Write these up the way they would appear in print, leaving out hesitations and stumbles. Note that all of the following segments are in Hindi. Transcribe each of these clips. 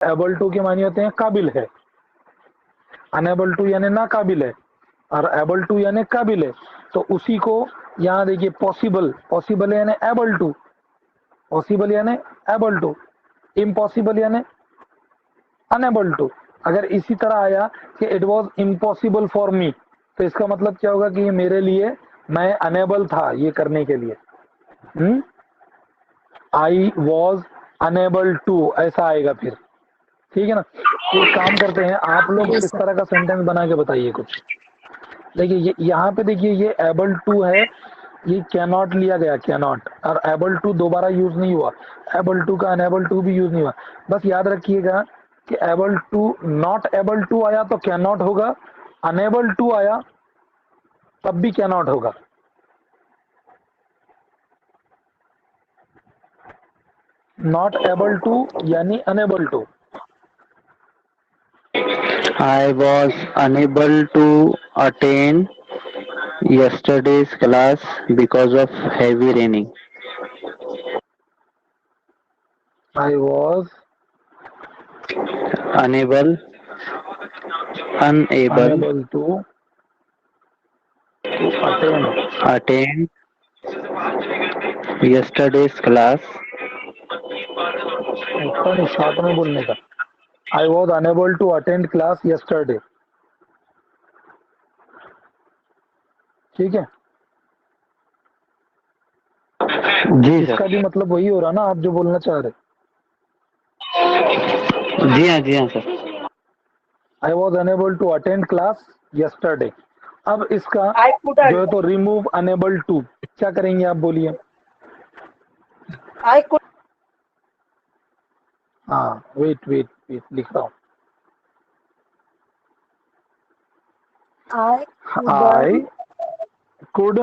एबल टू के मानी होते हैं काबिल है, अनेबल टू यानी ना काबिल है, और एबल टू यानी काबिल है। तो उसी को यहाँ देखिए पॉसिबल, पॉसिबल यानी एबल टू, पॉसिबल यानी एबल टू, इम्पॉसिबल यानी अनेबल टू। अगर इसी तरह आया कि it was impossible for me, तो इसका मतलब क्या होगा कि ये मेरे लिए, मैं अनेबल था ये करने के लिए। आई वॉज अनेबल टू, ऐसा आएगा फिर। ठीक है ना। एक काम करते हैं, आप लोग जी इस सर। तरह का सेंटेंस बना के बताइए कुछ। देखिए ये यहाँ पे देखिए ये एबल टू है, ये कैन नॉट लिया गया, कैन नॉट, और एबल टू दोबारा यूज नहीं हुआ, एबल टू का अनेबल टू भी यूज नहीं हुआ। बस याद रखिएगा कि able to, not able to आया तो कैन नॉट होगा, अनेबल टू आया तब भी कैन नॉट होगा। नॉट एबल टू यानी unable to. I was unable to attend yesterday's class because of heavy raining. I was Unable, unable unable to attend, attend yesterday's class उसका नहीं, शॉर्ट में बोलने का। I was unable to attend class yesterday. ठीक है। जी इसका सर। भी मतलब वही हो रहा ना आप जो बोलना चाह रहे। जी हाँ sir. I was unable to attend class yesterday. अब इसका आई कुडंट, जो है तो रिमूव अनेबल टू क्या करेंगे आप बोलिए। आई कुड, हाँ वेट वेट वेट लिख रहा हूँ। I I couldn't could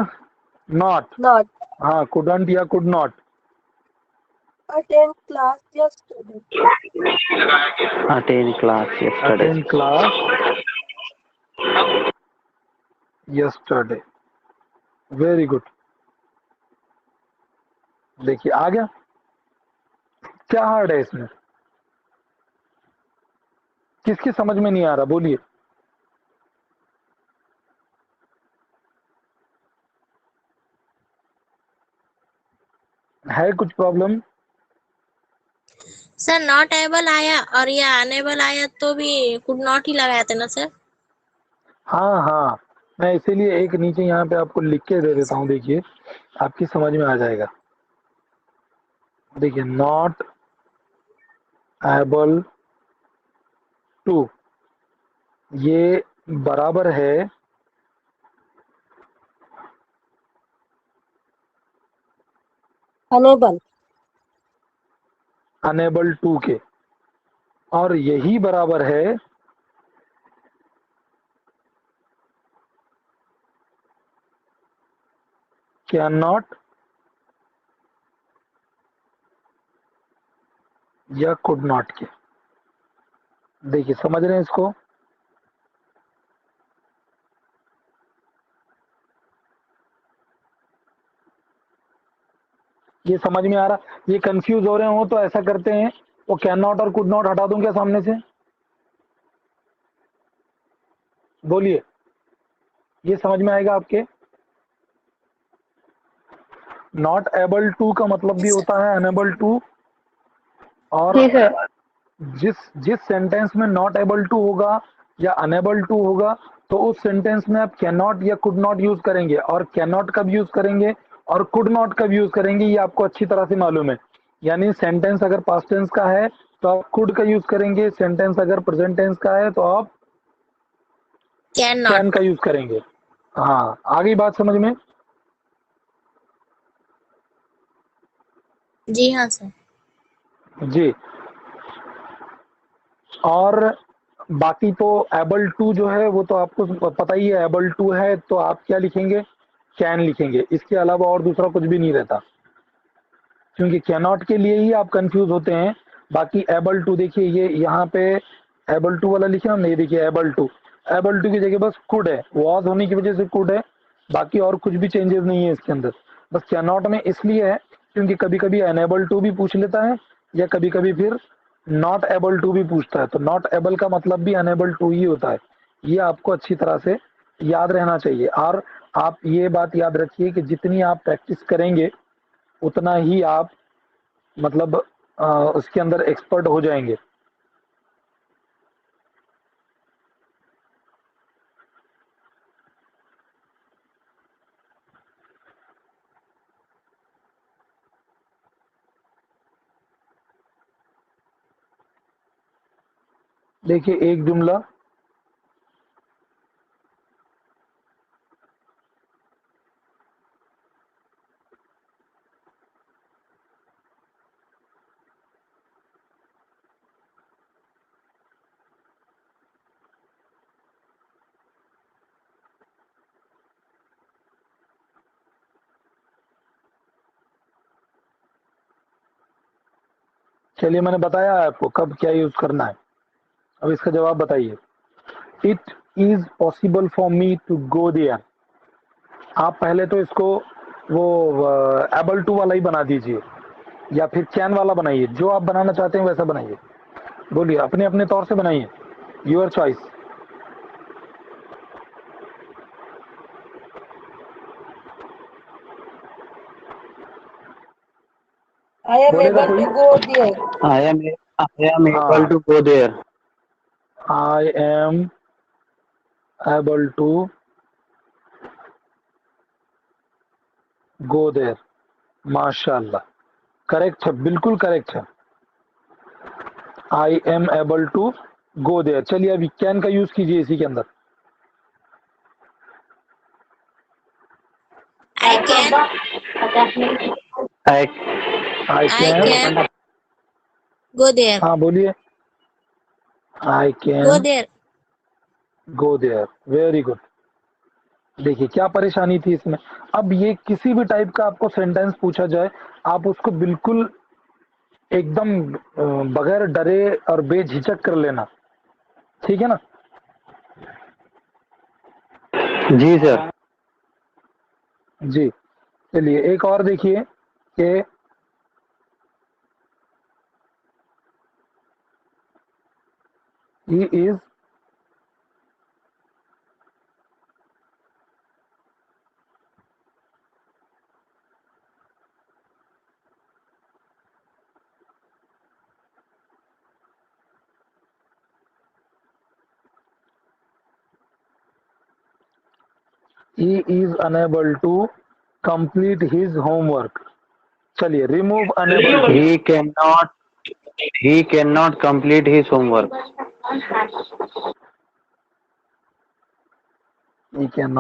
not, not हाँ कुडंट या could not attend class yesterday. Attend class yesterday. Attend class yesterday. Very good. देखिए आ गया। क्या हार्ड है इसमें, किसकी समझ में नहीं आ रहा बोलिए। है कुछ प्रॉब्लम। सर नॉट एबल आया और या अनेबल आया तो भी कुड नॉट ही लगाए थे ना सर। हाँ हाँ, मैं इसीलिए एक नीचे यहाँ पे आपको लिख के दे देता हूँ, देखिए आपकी समझ में आ जाएगा। देखिए नॉट एबल टू, ये बराबर है अनेबल, अनेबल टू के, और यही बराबर है कैन नॉट या कुड नॉट के। देखिए समझ रहे हैं इसको। ये समझ में आ रहा, ये कंफ्यूज हो रहे हो तो ऐसा करते हैं, वो कैन नॉट और कुड नॉट हटा दूं क्या सामने से, बोलिए। ये समझ में आएगा आपके। नॉट एबल टू का मतलब भी होता है अनेबल टू, और जी सर, जिस जिस सेंटेंस में नॉट एबल टू होगा या अनेबल टू होगा तो उस सेंटेंस में आप कैन नॉट या कुड नॉट यूज करेंगे, और कैन नॉट कब यूज करेंगे और कुड नॉट कब यूज करेंगे ये आपको अच्छी तरह से मालूम है। यानी सेंटेंस अगर पास्ट टेंस का है तो आप कुड का यूज करेंगे, सेंटेंस अगर प्रेजेंट टेंस का है तो आप कैन कैन नॉट। का यूज करेंगे। हाँ आगे बात समझ में। जी हाँ सर। जी, और बाकी तो एबल टू जो है वो तो आपको पता ही है, एबल टू है तो आप क्या लिखेंगे, कैन लिखेंगे, इसके अलावा और दूसरा कुछ भी नहीं रहता, क्योंकि कैनॉट के लिए ही आप कंफ्यूज होते हैं। बाकी एबल टू देखिए, ये यहाँ पे एबल टू वाला लिखे हम, नहीं देखिए एबल टू, एबल टू की जगह बस कुड है, वॉज होने की वजह से कुड है, बाकी और कुछ भी चेंजेस नहीं है इसके अंदर। बस कैनॉट में इसलिए है क्योंकि कभी कभी अनेबल टू भी पूछ लेता है, या कभी कभी फिर नॉट एबल टू भी पूछता है, तो नॉट एबल का मतलब भी अनेबल टू ही होता है। ये आपको अच्छी तरह से याद रहना चाहिए। और आप ये बात याद रखिए कि जितनी आप प्रैक्टिस करेंगे उतना ही आप मतलब उसके अंदर एक्सपर्ट हो जाएंगे। देखिए एक जुमला, चलिए मैंने बताया है आपको कब क्या यूज करना है। अब इसका जवाब बताइए। It is possible for me to go there. आप पहले तो इसको वो एबल टू वाला ही बना दीजिए या फिर कैन वाला बनाइए, जो आप बनाना चाहते हैं वैसा बनाइए। बोलिए, अपने अपने तौर से बनाइए, योर चॉइस। I am बोलेगा able कोई? to go there. I am able हाँ, to go there. I am able to go there. माशाल्लाह, करेक्ट है, बिल्कुल करेक्ट है। I am able to go there. चलिए अभी कैन का यूज कीजिए इसी के अंदर। I can I I I can, can go there. हाँ बोलिए, I Go can there. Go there. Very good. देखिए क्या परेशानी थी इसमें। अब ये किसी भी टाइप का आपको सेंटेंस पूछा जाए, आप उसको बिल्कुल एकदम बगैर डरे और बेझिझक कर लेना, ठीक है ना? जी सर। जी। चलिए एक और देखिए कि he is unable to complete his homework. चलिए remove unable to. He cannot complete his homework. He can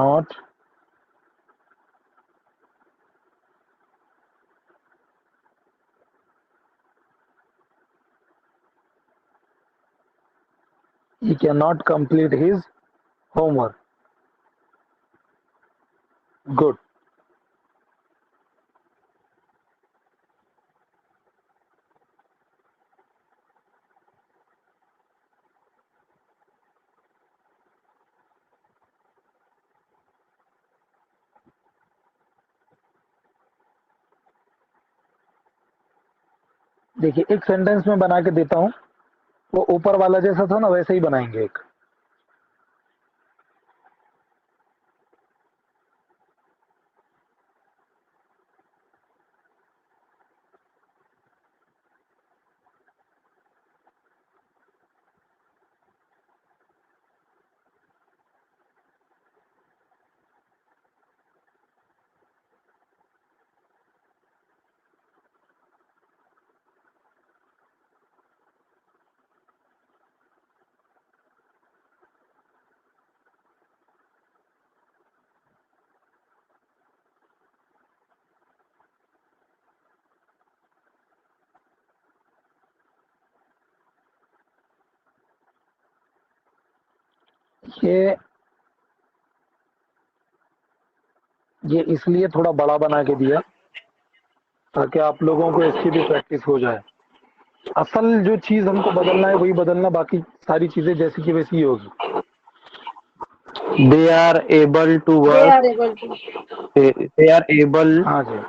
not complete his homework. Good. देखिए एक सेंटेंस में बना के देता हूं, वो ऊपर वाला जैसा था ना वैसे ही बनाएंगे एक। ये ये इसलिए थोड़ा बड़ा बना के दिया ताकि आप लोगों को इसकी भी प्रैक्टिस हो जाए। असल जो चीज हमको बदलना है वही बदलना, बाकी सारी चीजें जैसी की वैसी ही होगी। They are able to They work. are able to. They are able हाँ जी,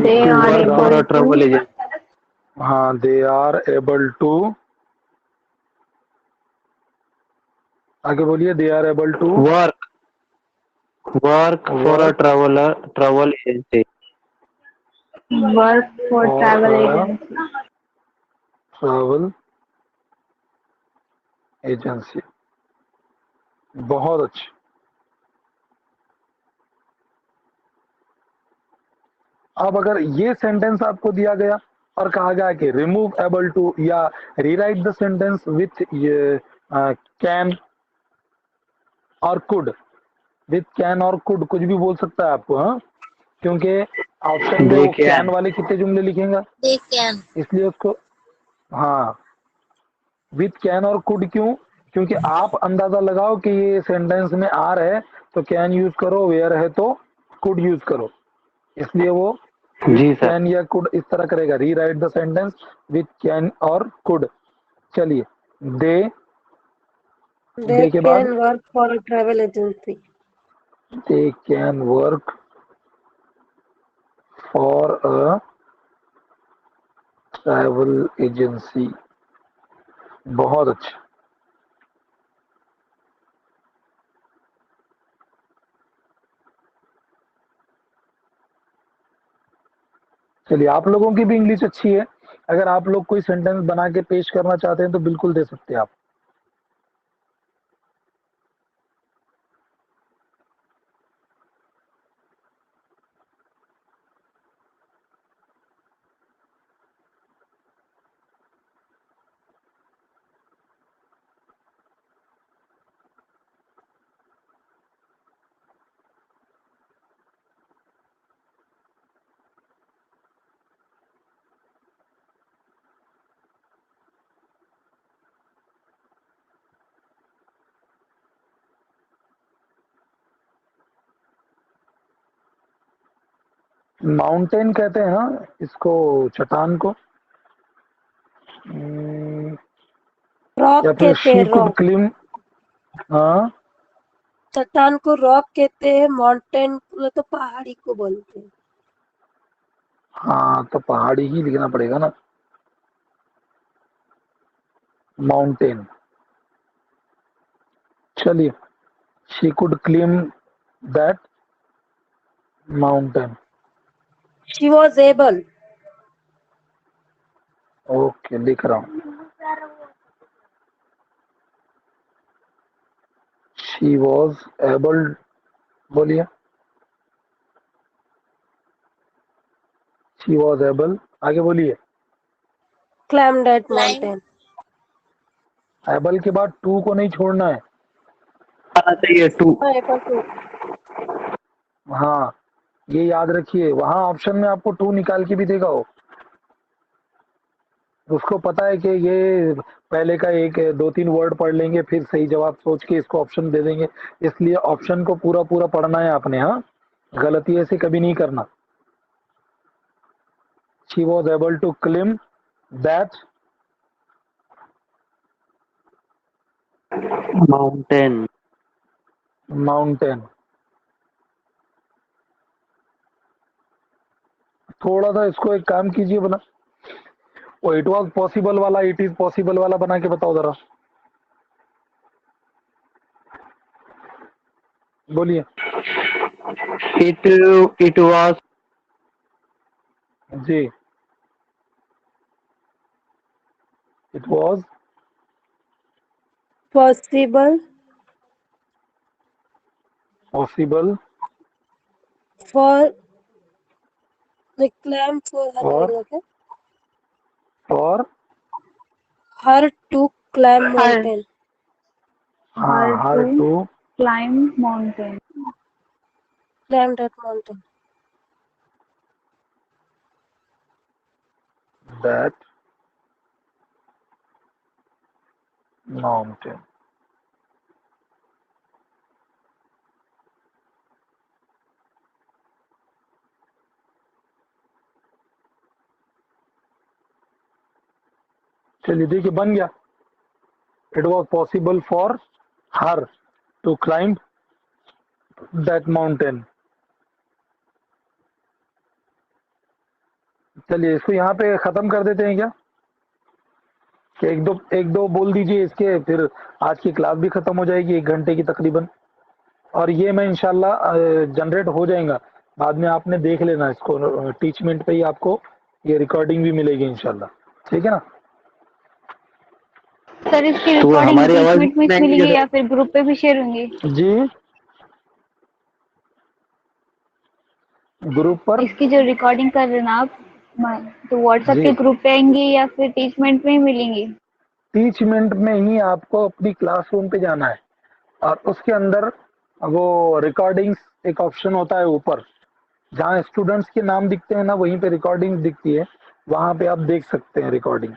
They to are work for a able travel to. agent. हाँ, दे आर एबल टू, आगे बोलिए, they are able to work for a work travel agency. Work for for travel a agency. Travel agency. बहुत अच्छे। अब अगर ये सेंटेंस आपको दिया गया और कहा गया कि रिमूव एबल टू या rewrite the sentence with can और कुड, विथ कैन और कुड कुछ भी बोल सकता है आपको, हाँ, क्योंकि ऑप्शन में They वो कैन can. वाले कितने जुमले लिखेगा, they can, इसलिए उसको, हाँ, विथ कैन और कुड क्यों, क्योंकि आप अंदाजा लगाओ कि ये सेंटेंस में आर है तो कैन यूज करो, वेयर है तो कुड यूज करो, इसलिए वो विथ जी सर. कैन या कुड इस तरह करेगा, rewrite the sentence with can और कुड। चलिए, दे, They दे के बाद can work for a travel agency. They can work for a travel agency. बहुत अच्छा। चलिए, आप लोगों की भी इंग्लिश अच्छी है, अगर आप लोग कोई सेंटेंस बना के पेश करना चाहते हैं तो बिल्कुल दे सकते हैं आप। माउंटेन कहते हैं, हाँ, इसको, चट्टान को। रॉक या फिर कहते हैं, शी कुड रॉक। क्लिम। हाँ, चट्टान को रॉक कहते हैं, माउंटेन को तो पहाड़ी को बोलते हैं। हाँ, तो पहाड़ी ही लिखना पड़ेगा ना, माउंटेन। चलिए, she could climb that mountain. She was able. Okay, लिख रहा हूँ। शी वॉज एबल, बोलिए, शी वॉज एबल, आगे बोलिए। Climb that climb, mountain. Able के बाद टू को नहीं छोड़ना है। आना चाहिए टू. Able to. हाँ, ये याद रखिए, वहां ऑप्शन में आपको टू निकाल के भी देगा वो, उसको पता है कि ये पहले का एक दो तीन वर्ड पढ़ लेंगे फिर सही जवाब सोच के इसको ऑप्शन दे देंगे, इसलिए ऑप्शन को पूरा पूरा पढ़ना है आपने, हाँ, गलती ऐसे कभी नहीं करना। She was able to climb that Mountain. Mountain. थोड़ा सा इसको एक काम कीजिए, बना वो इट वॉज पॉसिबल वाला इट इज पॉसिबल वाला बना के बताओ जरा, बोलिए। It was जी, it was Possible possible for the climb for her for करेगा क्या? For Her to climb Her mountain. हाँ, her her to to climb mountain. Climb that mountain. That mountain. चलिए, देखिए, बन गया। It was possible for her to climb that mountain. चलिए इसको यहाँ पे खत्म कर देते हैं क्या, कि एक दो बोल दीजिए इसके, फिर आज की क्लास भी खत्म हो जाएगी 1 घंटे की तकरीबन। और ये मैं इंशाल्लाह जनरेट हो जाएगा, बाद में आपने देख लेना इसको, टीचमेंट पे ही आपको ये रिकॉर्डिंग भी मिलेगी इंशाल्लाह, ठीक है ना। सर इसकी तो रिकॉर्डिंग हमारी आवाज टीचमेंट में नहीं मिलेगी जैसे या फिर ग्रुप पे भी शेयर होंगी? जी, ग्रुप पर। इसकी जो रिकॉर्डिंग कर रहे हैं ना आप, तो व्हाट्सएप जी, के ग्रुप पे आएंगी या फिर टीचमेंट में ही मिलेंगी? टीचमेंट में ही आपको अपनी क्लासरूम पे जाना है, और उसके अंदर वो रिकॉर्डिंग्स एक ऑप्शन होता है ऊपर, जहाँ स्टूडेंट्स के नाम दिखते हैं ना, वहीं पे रिकॉर्डिंग दिखती है, वहां पे आप देख सकते हैं रिकॉर्डिंग।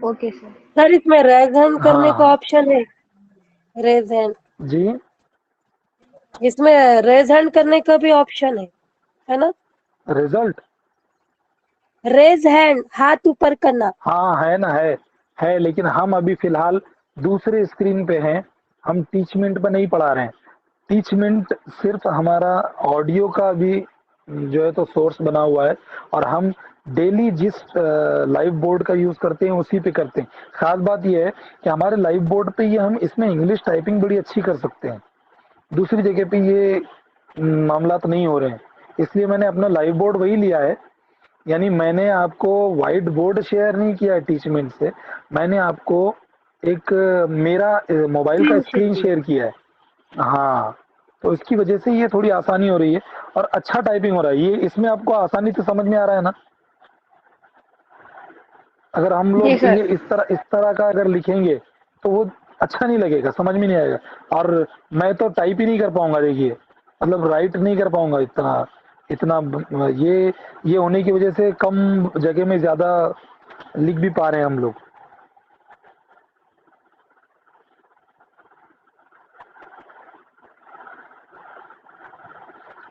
Okay sir. सर इसमें रेज हैंड करने का हाँ ऑप्शन है? रेज हैंड, जी, इसमें रेज हैंड करने का भी ऑप्शन है ना? रिजल्ट, रेज हैंड, हाथ ऊपर करना। हाँ है ना, है, लेकिन हम अभी फिलहाल दूसरे स्क्रीन पे हैं, हम टीचमेंट पे नहीं पढ़ा रहे हैं। टीचमेंट सिर्फ हमारा ऑडियो का भी जो है तो सोर्स बना हुआ है, और हम डेली जिस लाइव बोर्ड का यूज करते हैं उसी पे करते हैं। खास बात यह है कि हमारे लाइव बोर्ड पे ये हम इसमें इंग्लिश टाइपिंग बड़ी अच्छी कर सकते हैं, दूसरी जगह पे ये मामला तो नहीं हो रहे हैं, इसलिए मैंने अपना लाइव बोर्ड वही लिया है। यानी मैंने आपको व्हाइट बोर्ड शेयर नहीं किया है टीचमेंट से, मैंने आपको एक मेरा मोबाइल का स्क्रीन शेयर किया है। हाँ, तो इसकी वजह से ये थोड़ी आसानी हो रही है, और अच्छा टाइपिंग हो रहा है ये, इसमें आपको आसानी से समझ में आ रहा है ना। अगर हम जी लोग ये सर। इस तरह का अगर लिखेंगे तो वो अच्छा नहीं लगेगा, समझ में नहीं आएगा, और मैं तो टाइप ही नहीं कर पाऊंगा, देखिए मतलब राइट नहीं कर पाऊंगा इतना इतना ये होने की वजह से कम जगह में ज्यादा लिख भी पा रहे हैं हम लोग।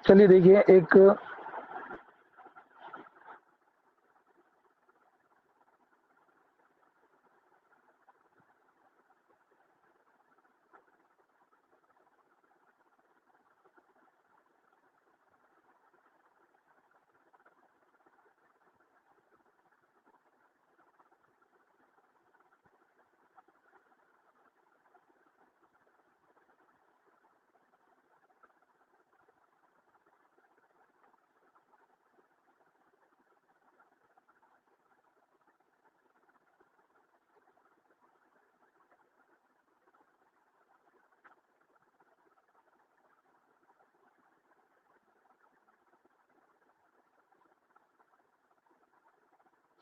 चलिए देखिए एक,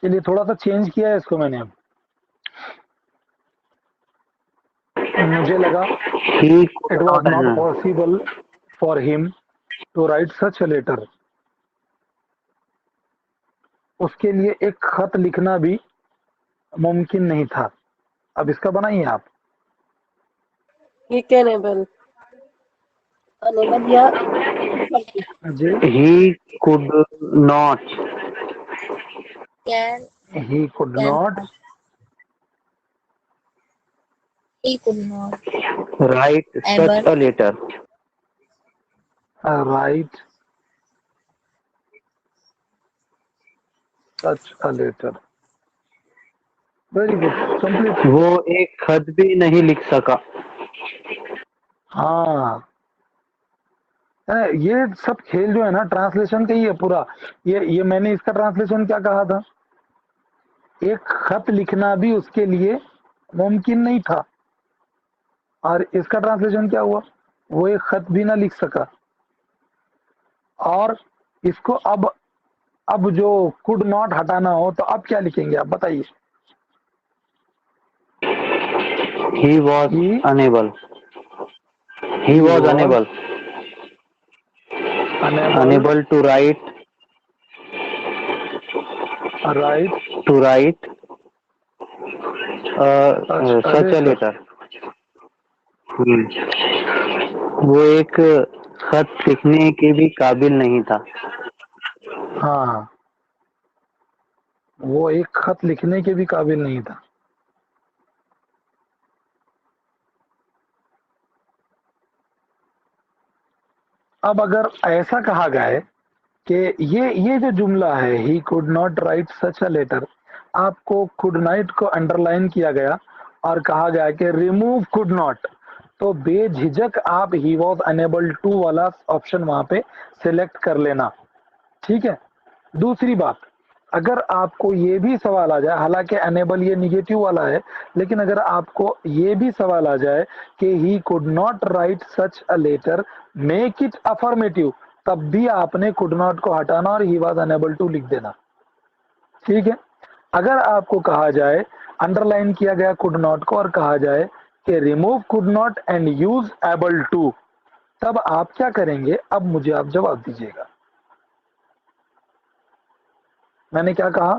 चलिए थोड़ा सा चेंज किया है इसको मैंने, मुझे लगा he it was not possible for him to write such a letter, उसके लिए एक खत लिखना भी मुमकिन नहीं था। अब इसका बनाइए आप। ही कैन एबल, अनेबल या जी, he could not Can, he could can not not. He could not. Write such Able. A letter. Write such a letter, very good, complete. वो एक खत भी नहीं लिख सका। हाँ, ये सब खेल जो है ना ट्रांसलेशन का ही है पूरा। ये मैंने इसका ट्रांसलेशन क्या कहा था, एक खत लिखना भी उसके लिए मुमकिन नहीं था, और इसका ट्रांसलेशन क्या हुआ, वो एक खत भी ना लिख सका। और इसको अब जो कुड नॉट हटाना हो तो अब क्या लिखेंगे आप बताइए। He was he unable. He he was was unable unable unable write to write such a such a letter. Letter. वो एक खत लिखने के भी काबिल नहीं था। हाँ, वो एक खत लिखने के भी काबिल नहीं था। अब अगर ऐसा कहा जाए कि ये जो जुमला है he could not write such a letter, आपको कुड नॉट को अंडरलाइन किया गया और कहा गया कि रिमूव कुड नॉट, तो बेझिझक आप ही वॉज अनेबल टू वाला ऑप्शन वहां पे सिलेक्ट कर लेना, ठीक है। दूसरी बात, अगर आपको ये भी सवाल आ जाए, हालांकि अनेबल ये निगेटिव वाला है, लेकिन अगर आपको ये भी सवाल आ जाए कि he could not write such a letter, make it affirmative, तब भी आपने कुड नॉट को हटाना और ही वाज अनेबल टू लिख देना, ठीक है। अगर आपको कहा जाए, अंडरलाइन किया गया कुड नॉट को और कहा जाए कि remove could not and use able to, तब आप क्या करेंगे? अब मुझे आप जवाब दीजिएगा। मैंने क्या कहा?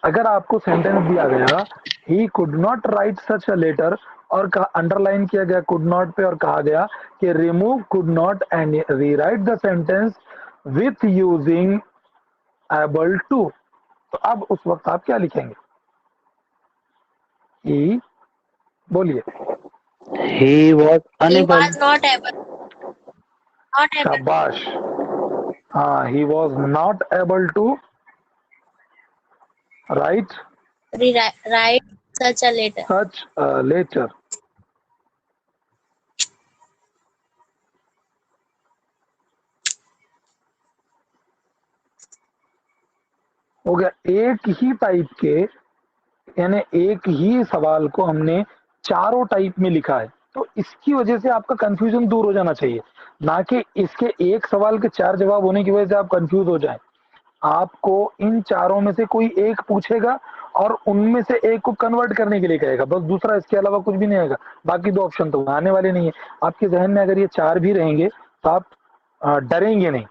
अगर आपको सेंटेंस दिया गया he could not write such a letter और अंडरलाइन किया गया कुड नॉट पे और कहा गया कि remove could not and rewrite the sentence with using able to, तो अब उस वक्त आप क्या लिखेंगे? ही, बोलिए। He was He unable. was not able. Not able शाबाश, हाँ, he was not able to write to write such a letter. Such letter. हो गया। एक ही टाइप के, यानी एक ही सवाल को हमने चारों टाइप में लिखा है, तो इसकी वजह से आपका कंफ्यूजन दूर हो जाना चाहिए, ना कि इसके एक सवाल के चार जवाब होने की वजह से आप कंफ्यूज हो जाएं। आपको इन चारों में से कोई एक पूछेगा और उनमें से एक को कन्वर्ट करने के लिए कहेगा, बस, दूसरा इसके अलावा कुछ भी नहीं आएगा। बाकी दो ऑप्शन तो आने वाले नहीं है। आपके जहन में अगर ये चार भी रहेंगे तो आप डरेंगे नहीं,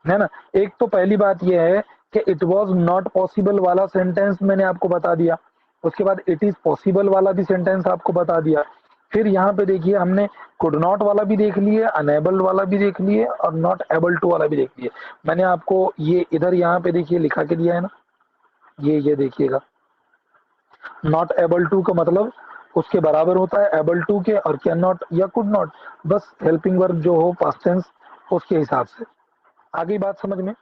है ना। एक तो पहली बात यह है कि इट वॉज नॉट पॉसिबल वाला सेंटेंस मैंने आपको बता दिया, उसके बाद इट इज पॉसिबल वाला भी सेंटेंस आपको बता दिया, फिर यहाँ पे देखिए हमने कुड नॉट वाला भी देख लिए, अनेबल वाला भी देख लिए और नॉट एबल टू वाला भी देख लिए। मैंने आपको ये इधर यहाँ पे देखिए लिखा के दिया है ना, ये देखिएगा, नॉट एबल टू का मतलब उसके बराबर होता है एबल टू के, और कैन नॉट या कुड नॉट बस हेल्पिंग वर्ब जो हो पास्ट टेंस उसके हिसाब से। आ गई बात समझ में?